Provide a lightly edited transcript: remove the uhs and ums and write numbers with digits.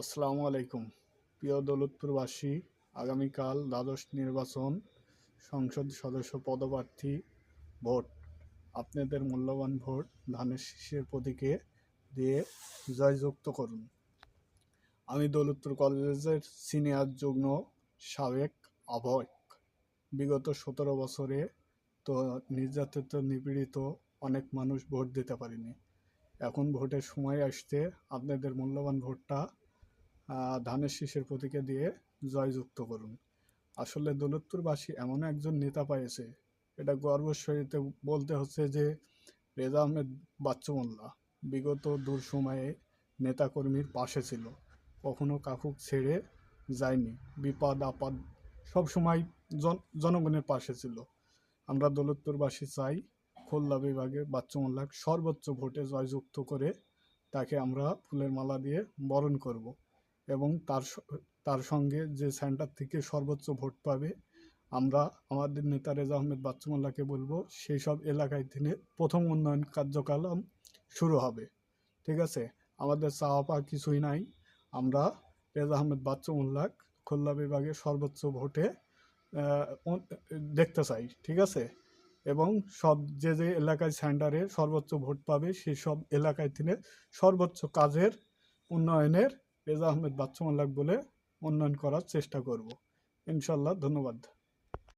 আসসালামু আলাইকুম। প্রিয় দৌলতপুরবাসী, আগামীকাল দ্বাদশ নির্বাচন, সংসদ সদস্য পদপ্রার্থী ভোট। আপনাদের মূল্যবান ভোট ধানের শীষের প্রতীকে দিয়ে জয়যুক্ত করুন। আমি দৌলতপুর কলেজের সিনিয়র যুগ্ম সাবেক আহ্বায়ক। বিগত 17 বছরে তো নির্যাতিত নিপীড়িত অনেক মানুষ ভোট দিতে পারেনি। এখন ভোটের সময় আসছে, আপনাদের মূল্যবান ভোটটা ধানের শীষের প্রতীকে দিয়ে জয়যুক্ত করুন। আসলে দৌলতপুরবাসী এমন একজন নেতা পেয়েছে, এটা গর্বের সহিত বলতে হচ্ছে যে রেজা আহমেদ বাচ্চু মোল্লা বিগত দুঃসময়ে নেতাকর্মীর পাশে ছিল, কখনো কাকুক ছেড়ে যায়নি, বিপদ আপদ সবসময় জনগণের পাশে ছিল। আমরা দৌলতপুরবাসী চাই খুলনা বিভাগে বাচ্চু মোল্লাকে সর্বোচ্চ ভোটে জয়যুক্ত করে তাকে আমরা ফুলের মালা দিয়ে বরণ করব এবং তার সঙ্গে যে সেন্টার থেকে সর্বোচ্চ ভোট পাবে, আমরা আমাদের নেতা রেজা আহমেদ বাচ্চু মোল্লাকে বলবো সেই সব এলাকায় থেকে প্রথম উন্নয়ন কার্যক্রম শুরু হবে। ঠিক আছে, আমাদের চাওয়া পাওয়া কিছুই নাই। আমরা রেজা আহমেদ বাচ্চু মোল্লাক খুলনা বিভাগে সর্বোচ্চ ভোটে দেখতে চাই। ঠিক আছে, এবং সব যে যে এলাকায় সেন্টারে সর্বোচ্চ ভোট পাবে সেই সব এলাকায় থেকে সর্বোচ্চ কাজের উন্নয়নের রেজা আহমেদ বাচ্চু মোল্লাক বলে উন্নয়ন করার চেষ্টা করব। ইনশাল্লাহ। ধন্যবাদ।